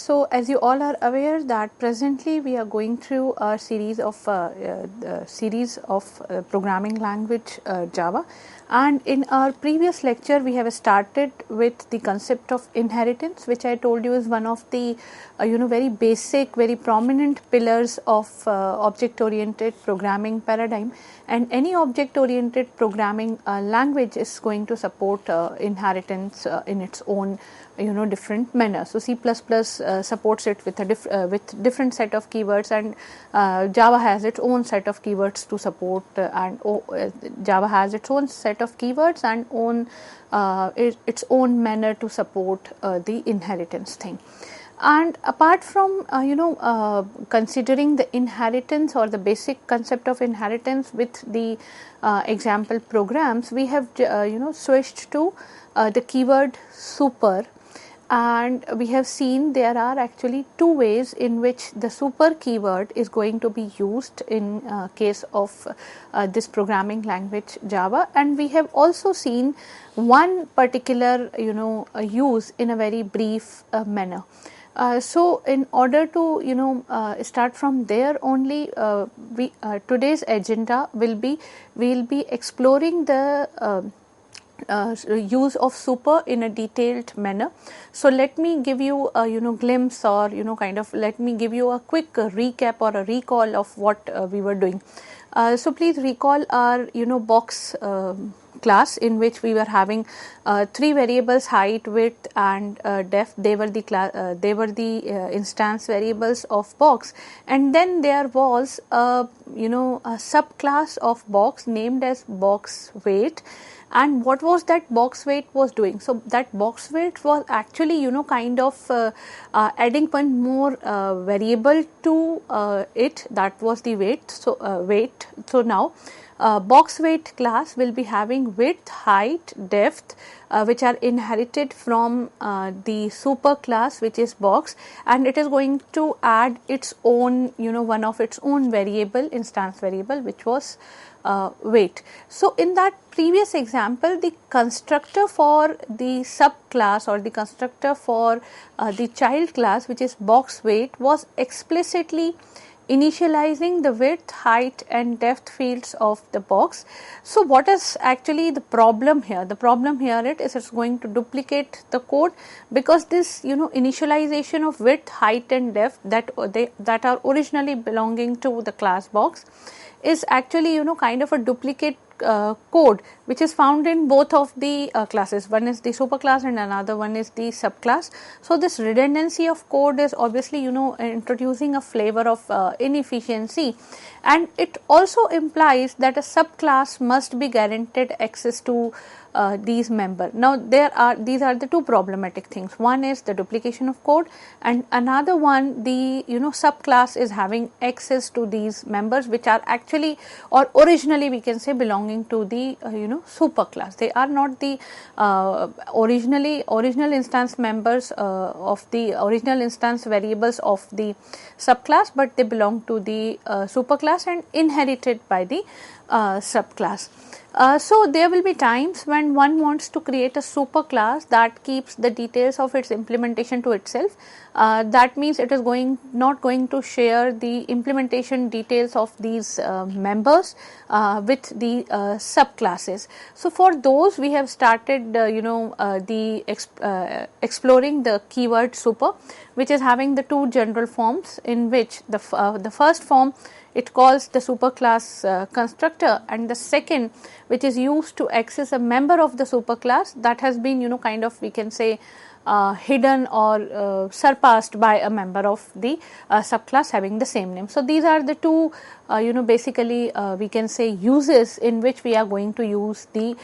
So as you all are aware that presently we are going through a series of programming language Java, and in our previous lecture we have started with the concept of inheritance, which I told you is one of the very basic, very prominent pillars of object oriented programming paradigm, and any object oriented programming language is going to support inheritance in its own different manner. So C++ supports it with a with different set of keywords, and Java has its own set of keywords to support, Java has its own set of keywords and its own manner to support the inheritance thing. And apart from considering the inheritance or the basic concept of inheritance with the example programs, we have switched to the keyword super. And we have seen there are actually two ways in which the super keyword is going to be used in case of this programming language Java, and we have also seen one particular use in a very brief manner. So in order to start from there only, today's agenda will be, we will be exploring the use of super in a detailed manner. So let me give you a glimpse, or let me give you a quick recap or a recall of what we were doing. So please recall our box class, in which we were having three variables, height, width and depth. They were the instance variables of box, and then there was a subclass of box named as box weight. And what was that box weight was doing? So that box weight was actually adding one more variable to it, that was the weight. So weight. So now box weight class will be having width, height, depth, which are inherited from the super class, which is box, and it is going to add its own one of its own variable, instance variable, which was weight. So in that previous example, the constructor for the subclass or the constructor for the child class, which is box weight, was explicitly initializing the width, height and depth fields of the box. So what is actually the problem here? The problem here is it's going to duplicate the code, because this initialization of width, height and depth that are originally belonging to the class box is actually kind of a duplicate code which is found in both of the classes. One is the superclass and another one is the subclass. So this redundancy of code is obviously introducing a flavor of inefficiency, and it also implies that a subclass must be guaranteed access to these members. Now these are the two problematic things. One is the duplication of code, and another one, the subclass is having access to these members, which are actually or originally we can say belonging to the superclass. They are not the original instance members of the original instance variables of the subclass, but they belong to the superclass and inherited by the subclass. So there will be times when one wants to create a superclass that keeps the details of its implementation to itself. That means it is not going to share the implementation details of these members with the subclasses. So for those we have started exploring the keyword super, which is having the two general forms, in which the first form it calls the superclass constructor, and the second, which is used to access a member of the superclass that has been we can say hidden or surpassed by a member of the subclass having the same name. So these are the two basically we can say uses in which we are going to use the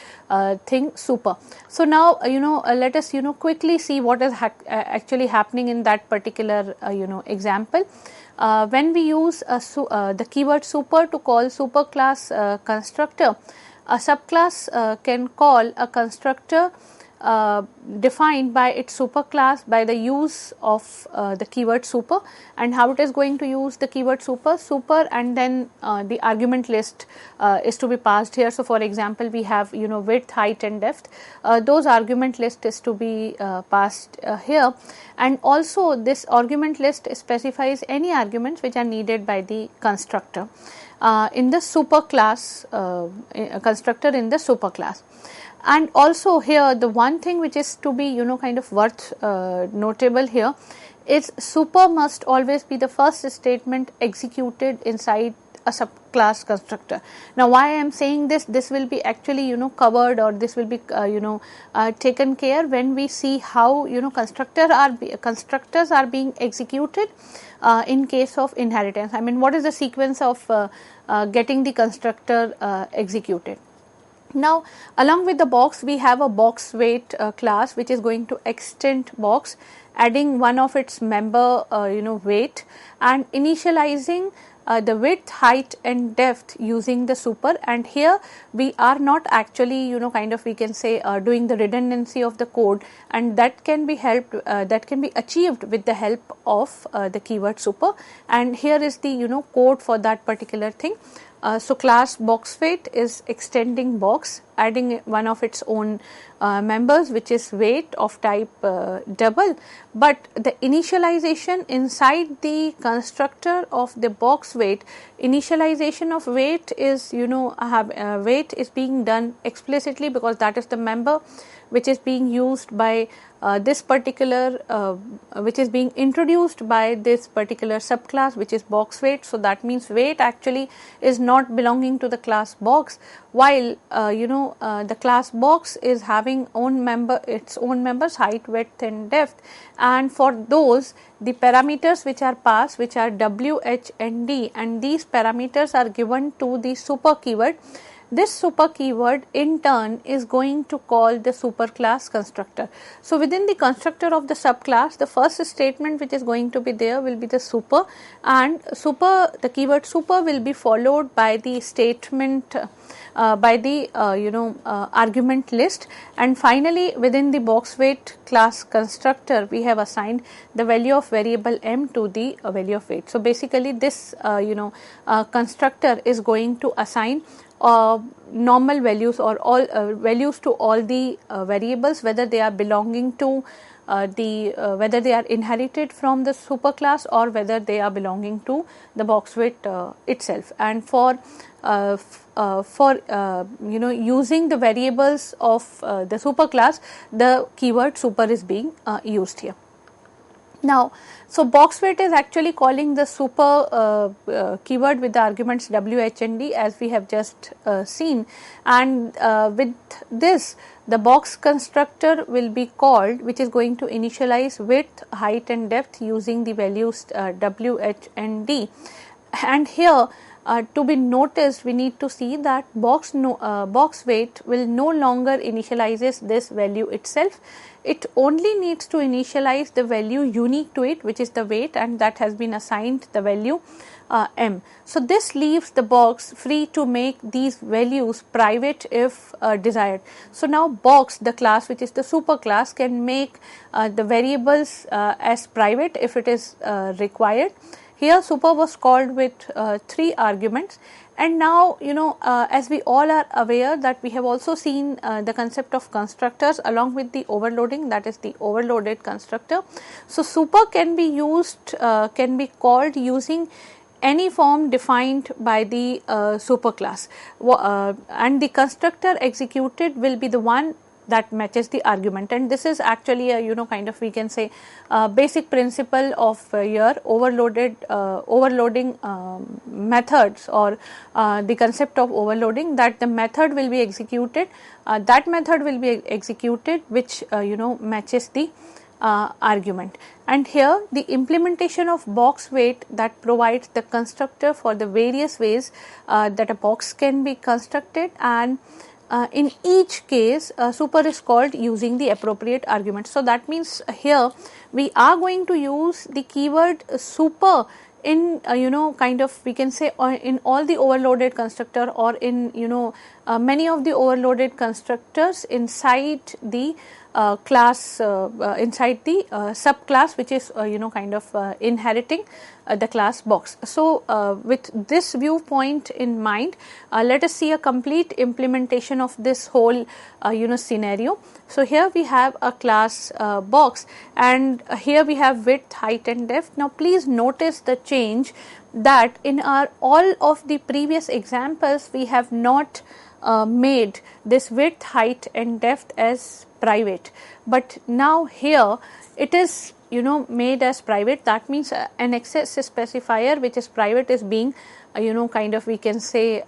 thing super. So now let us quickly see what is actually happening in that particular example. When we use the keyword super to call superclass constructor, a subclass can call a constructor defined by its superclass by the use of the keyword super. And how it is going to use the keyword super, and then the argument list is to be passed here. So, for example, we have width, height and depth, those argument list is to be passed here, and also this argument list specifies any arguments which are needed by the constructor in the superclass, constructor in the superclass. And also here the one thing which is to be kind of worth notable here is super must always be the first statement executed inside a subclass constructor. Now, why I am saying this will be actually covered, or this will be taken care when we see how constructors are being executed in case of inheritance. I mean, what is the sequence of getting the constructor executed. Now, along with the box, we have a box weight class which is going to extend box, adding one of its member weight and initializing the width, height and depth using the super. And here we are not actually we can say doing the redundancy of the code, and that can be achieved with the help of the keyword super. And here is the code for that particular thing. So, class box weight is extending box, adding one of its own members which is weight of type double, but the initialization inside the constructor of the box weight, initialization of weight is weight is being done explicitly because that is the member which is being used by this particular which is being introduced by this particular subclass which is box weight. So, that means weight actually is not belonging to the class box, while the class box is having its own members height, width and depth, and for those the parameters which are passed, which are W, H and D, and these parameters are given to the super keyword. This super keyword in turn is going to call the superclass constructor. So, within the constructor of the subclass, the first statement which is going to be there will be the super, and the keyword super will be followed by the statement by the argument list, and finally within the box weight class constructor we have assigned the value of variable m to the value of weight. So, basically this constructor is going to assign normal values or all values to all the variables, whether they are belonging to whether they are inherited from the superclass or whether they are belonging to the box weight itself. And for using the variables of the superclass, the keyword super is being used here. Now, so box weight is actually calling the super keyword with the arguments W, H and D as we have just seen, and with this the box constructor will be called, which is going to initialize width, height and depth using the values W, H and D. And here to be noticed, we need to see that box weight will no longer initializes this value itself. It only needs to initialize the value unique to it, which is the weight, and that has been assigned the value m. So, this leaves the box free to make these values private if desired. So, now box, the class which is the super class, can make the variables as private if it is required. Here super was called with 3 arguments, and now as we all are aware that we have also seen the concept of constructors along with the overloading, that is the overloaded constructor. So, super can be used can be called using any form defined by the superclass, and the constructor executed will be the one that matches the argument. And this is actually a we can say basic principle of your overloading methods, or the concept of overloading, that the method will be executed which matches the argument. And here the implementation of box weight that provides the constructor for the various ways that a box can be constructed, and in each case super is called using the appropriate argument. So, that means here we are going to use the keyword super in we can say in all the overloaded constructor, or in many of the overloaded constructors inside the class inside the subclass which is kind of inheriting the class box. So, with this viewpoint in mind, let us see a complete implementation of this whole scenario. So, here we have a class box, and here we have width, height and depth. Now, please notice the change that in our all of the previous examples we have not made this width, height and depth as private, but now here it is made as private. That means an access specifier which is private is being kind of, we can say,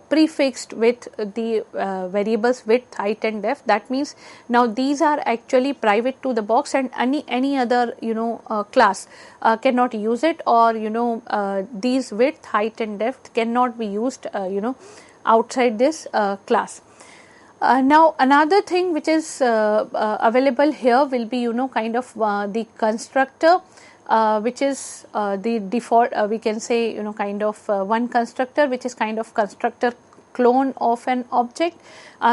prefixed with the variables width, height and depth. That means now these are actually private to the box, and any other class cannot use it, or these width, height and depth cannot be used outside this class. Now, another thing which is available here will be kind of the constructor, which is the default, we can say kind of one constructor which is kind of constructor clone of an object.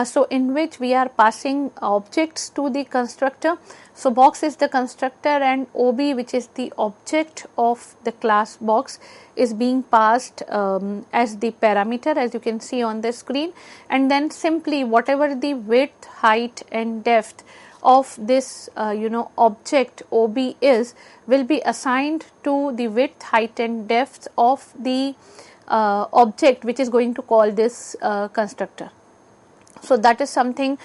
So, in which we are passing objects to the constructor. So, box is the constructor and OB, which is the object of the class box, is being passed as the parameter, as you can see on the screen, and then simply whatever the width, height and depth of this object OB is, will be assigned to the width, height and depth of the object which is going to call this constructor. So, that is something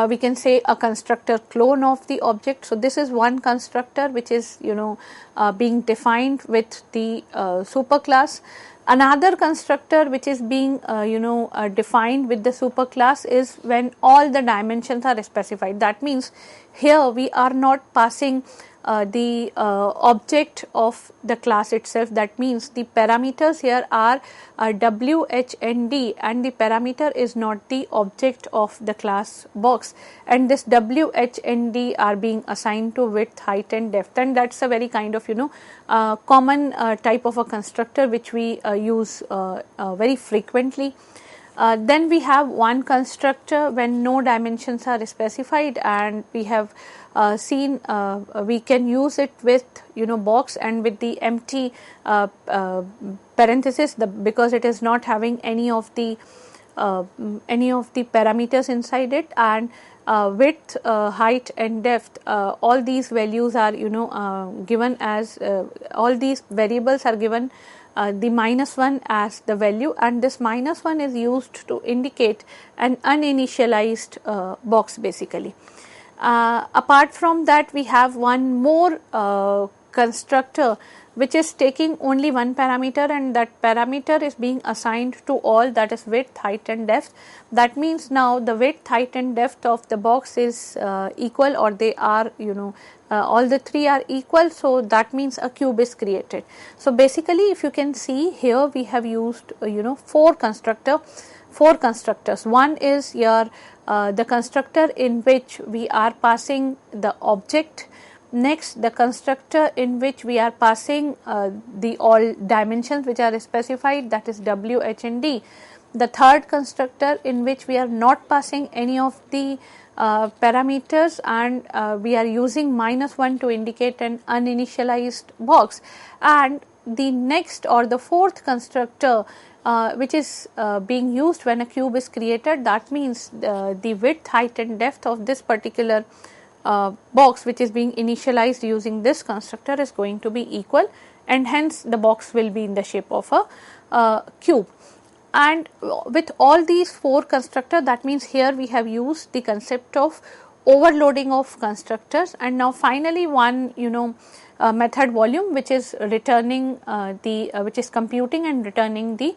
we can say a constructor clone of the object. So, this is one constructor which is being defined with the superclass. Another constructor which is being defined with the superclass is when all the dimensions are specified. That means here we are not passing the object of the class itself. That means the parameters here are W, H and D, and the parameter is not the object of the class box, and this W, H and D are being assigned to width, height and depth, and that is a very kind of common type of a constructor which we use very frequently. Then we have one constructor when no dimensions are specified, and we have seen we can use it with box and with the empty parenthesis, because it is not having any of the parameters inside it, and width, height and depth, all these values are given as all these variables are given the -1 as the value, and this -1 is used to indicate an uninitialized box basically. Apart from that, we have one more constructor which is taking only one parameter, and that parameter is being assigned to all, that is width, height and depth. That means now the width, height and depth of the box is equal, or they are all the three are equal. So, that means a cube is created. So, basically if you can see here, we have used four constructors. One is your the constructor in which we are passing the object. Next, the constructor in which we are passing the all dimensions which are specified, that is W, H and D. The third constructor in which we are not passing any of the parameters, and we are using -1 to indicate an uninitialized box. And the next or the fourth constructor which is being used when a cube is created, that means the width, height and depth of this particular box which is being initialized using this constructor is going to be equal, and hence the box will be in the shape of a cube. And with all these four constructors, that means here we have used the concept of overloading of constructors. And now finally one method volume which is returning which is computing and returning the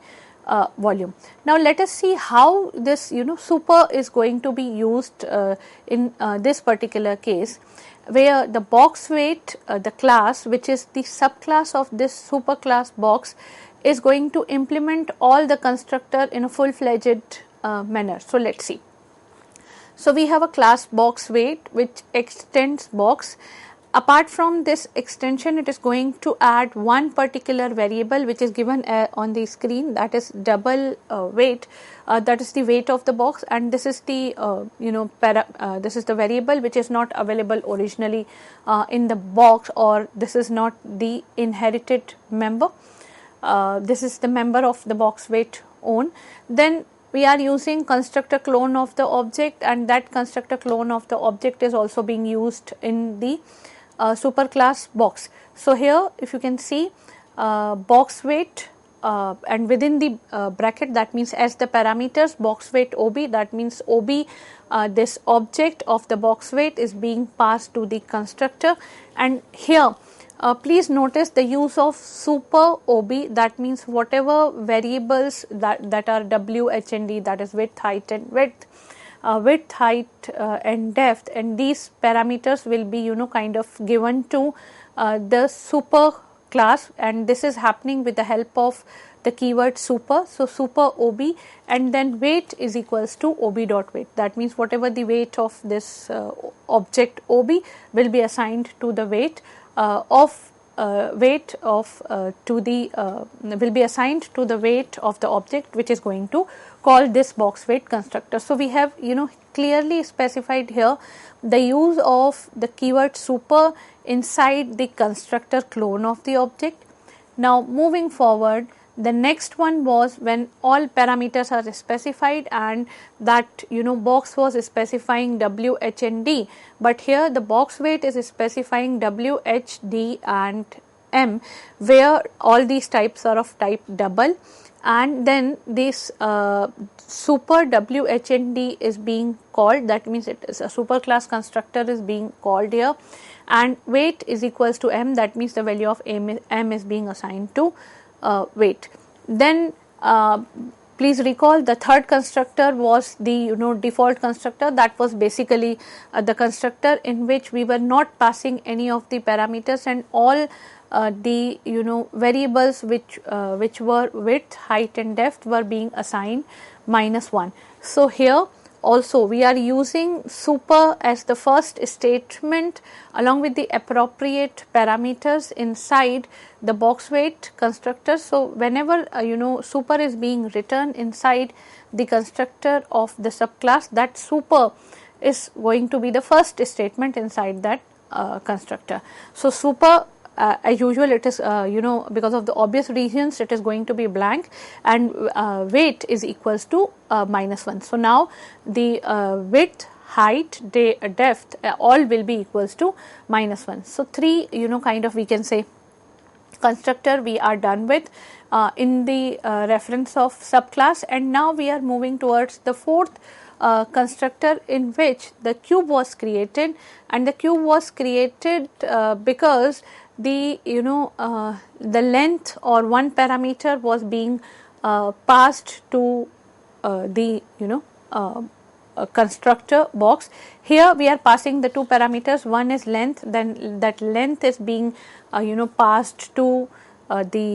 volume. Now let us see how this super is going to be used in this particular case, where the box weight, the class which is the subclass of this superclass box, is going to implement all the constructor in a full-fledged manner. So let us see. So we have a class box weight which extends box, apart from this extension, it is going to add one particular variable which is given on the screen, that is double weight, that is the weight of the box, and this is the this is the variable which is not available originally in the box, or this is not the inherited member. This is the member of the box weight own. Then we are using constructor clone of the object, and that constructor clone of the object is also being used in the superclass box. So here if you can see box weight and within the bracket, that means as the parameters box weight OB, that means OB, this object of the box weight is being passed to the constructor. And here please notice the use of super OB, that means whatever variables that are W, H and D, that is width, height and width, width, height and depth, and these parameters will be kind of given to the super class, and this is happening with the help of the keyword super. So super OB, and then weight is equals to OB dot weight, that means whatever the weight of this object OB will be assigned to the weight of to the will be assigned to the weight of the object which is going to call this box weight constructor. So we have clearly specified here the use of the keyword super inside the constructor clone of the object. Now moving forward, the next one was when all parameters are specified, and that box was specifying W, H and D, but here the box weight is specifying W, H, D and M, where all these types are of type double, and then this super W, H and D is being called, that means it is a superclass constructor is being called here, and weight is equals to M, that means the value of M is being assigned to weight. Then please recall the third constructor was the default constructor, that was basically the constructor in which we were not passing any of the parameters, and all the variables which were width, height and depth were being assigned -1. So here also we are using super as the first statement along with the appropriate parameters inside the box weight constructor. So whenever super is being written inside the constructor of the subclass, that super is going to be the first statement inside that constructor. So super as usual it is because of the obvious reasons it is going to be blank, and weight is equals to -1. So now the width, height, depth all will be equals to -1. So three kind of we can say constructor we are done with in the reference of subclass, and now we are moving towards the fourth constructor in which the cube was created, and the cube was created because the the length or one parameter was being passed to the constructor box. Here we are passing the two parameters, one is length, then that length is being passed to the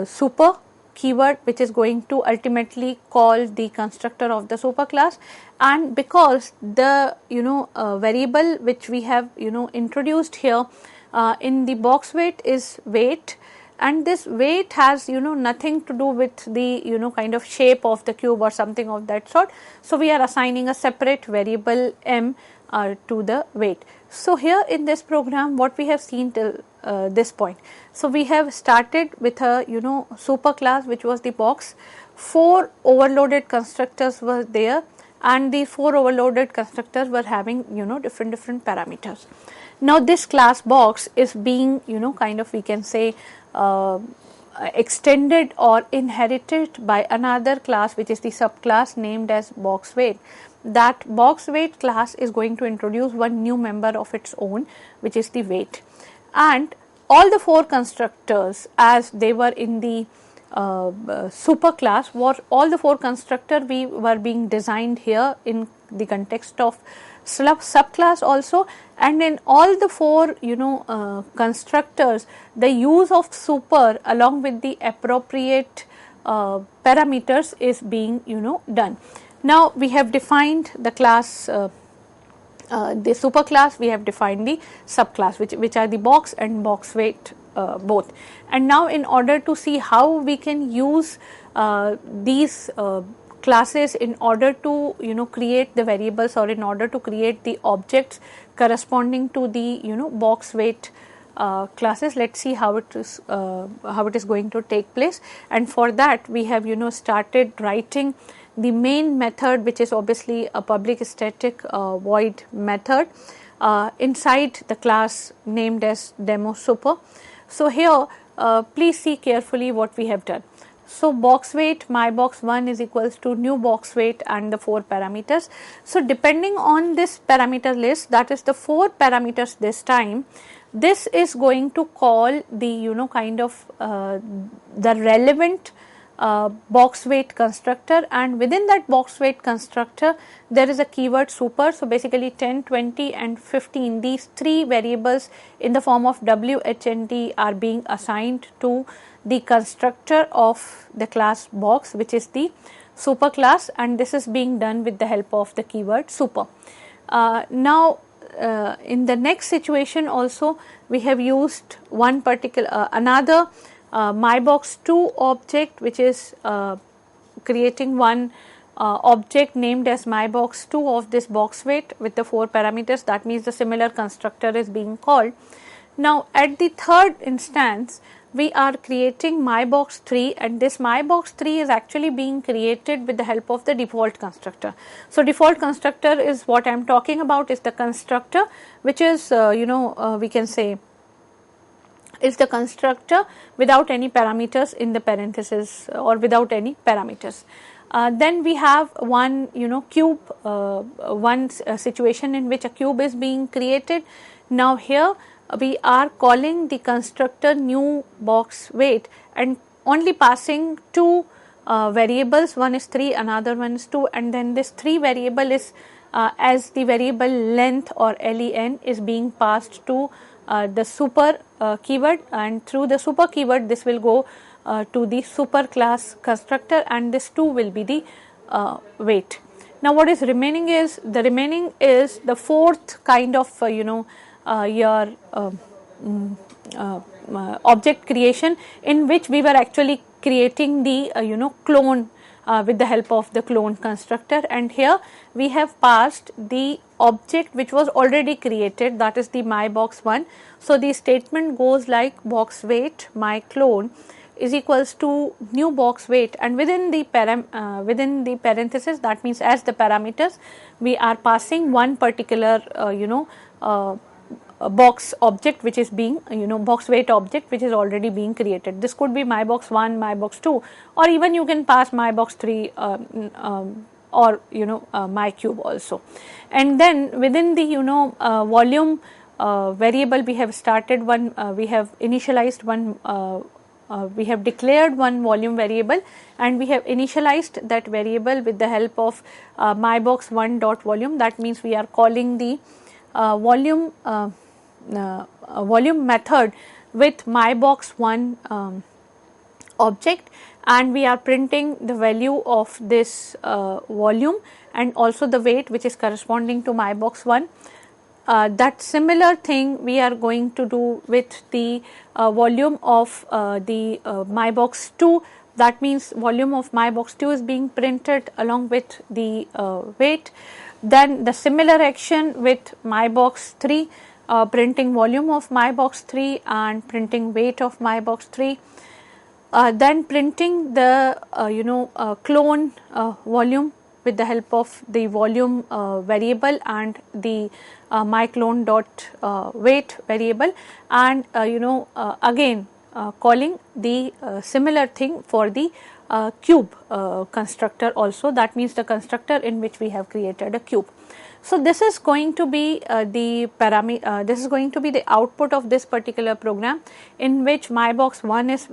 super keyword which is going to ultimately call the constructor of the superclass. And because the variable which we have introduced here in the box weight is weight, and this weight has nothing to do with the kind of shape of the cube or something of that sort. So we are assigning a separate variable M to the weight. So here in this program what we have seen till this point, so we have started with a superclass which was the box. 4 overloaded constructors were there, and the 4 overloaded constructors were having different parameters. Now this class box is being kind of we can say extended or inherited by another class which is the subclass named as box weight. That box weight class is going to introduce one new member of its own which is the weight, and all the 4 constructors as they were in the superclass were all the 4 constructor we were being designed here in the context of subclass also, and in all the 4 constructors the use of super along with the appropriate parameters is being done. Now we have defined the class the superclass, we have defined the subclass, which are the box and box weight both. And now in order to see how we can use these classes in order to create the variables, or in order to create the objects corresponding to the box weight classes, let's see how it is going to take place. And for that we have started writing the main method, which is obviously a public static void method inside the class named as demo super. So here please see carefully what we have done. So box weight my box1 is equals to new box weight and the 4 parameters. So depending on this parameter list, that is the 4 parameters this time, this is going to call the kind of the relevant box weight constructor, and within that box weight constructor there is a keyword super. So basically 10, 20 and 15, these 3 variables in the form of w, h and d are being assigned to the constructor of the class box, which is the super class, and this is being done with the help of the keyword super. Now in the next situation also we have used one particular another mybox2 object, which is creating one object named as mybox2 of this box weight with the 4 parameters. That means the similar constructor is being called. Now at the third instance we are creating mybox3, and this mybox3 is actually being created with the help of the default constructor. So default constructor is what I am talking about, is the constructor which is we can say is the constructor without any parameters in the parenthesis, or without any parameters. Then we have one cube, one situation in which a cube is being created. Now here we are calling the constructor new box weight and only passing 2 variables, one is 3, another one is 2, and then this 3 variable is as the variable length or len is being passed to the super keyword, and through the super keyword this will go to the super class constructor, and this 2 will be the weight. Now what is remaining is the fourth kind of your object creation, in which we were actually creating the clone with the help of the clone constructor, and here we have passed the object which was already created, that is the mybox1. So the statement goes like box weight my clone is equals to new box weight, and within the parenthesis, that means as the parameters we are passing one particular box object which is being box weight object which is already being created. This could be mybox1, mybox2, or even you can pass mybox3 or mycube also. And then within the volume variable we have started one, we have initialized one, we have declared one volume variable, and we have initialized that variable with the help of mybox1 dot volume. That means we are calling the volume method with mybox1 object, and we are printing the value of this volume and also the weight which is corresponding to mybox1. That similar thing we are going to do with the volume of the mybox2. That means volume of mybox2 is being printed along with the weight. Then the similar action with mybox3, printing volume of mybox3 and printing weight of mybox3. Then printing the clone volume with the help of the volume variable and the myclone dot weight variable, and again calling the similar thing for the cube constructor also. That means the constructor in which we have created a cube. So this is going to be this is going to be the output of this particular program, in which mybox1 is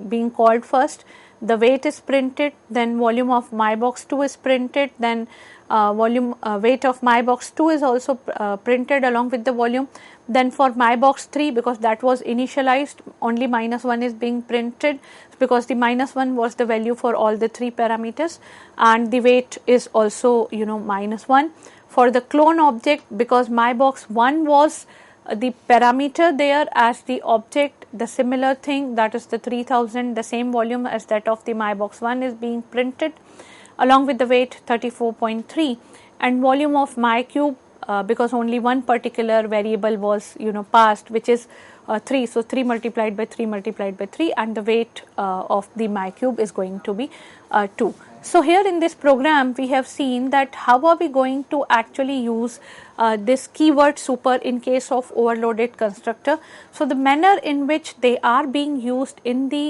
being called first, the weight is printed, then volume of mybox2 is printed, then volume weight of mybox2 is also printed along with the volume. Then for mybox3, because that was initialized, only -1 is being printed, because the -1 was the value for all the 3 parameters, and the weight is also -1. for the clone object, because my box 1 was the parameter there as the object, the similar thing, that is the 3000, the same volume as that of the my box 1 is being printed along with the weight 34.3, and volume of my cube, because only one particular variable was passed, which is 3. So, 3 multiplied by 3 multiplied by 3, and the weight of the my cube is going to be 2. So, here in this program we have seen that how are we going to actually use this keyword super in case of overloaded constructor. So, the manner in which they are being used in the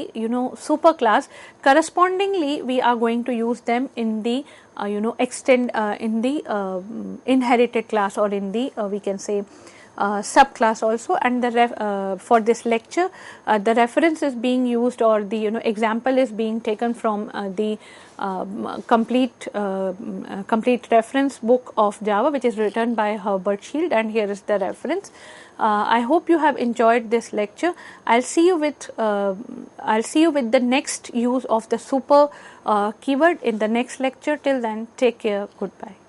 super class, correspondingly we are going to use them in the extend in the inherited class, or in the we can say subclass also. And the for this lecture the reference is being used, or the example is being taken from the complete reference book of Java, which is written by Herbert Shield, and here is the reference. I hope you have enjoyed this lecture. I'll see you with the next use of the super keyword in the next lecture. Till then, take care. Goodbye.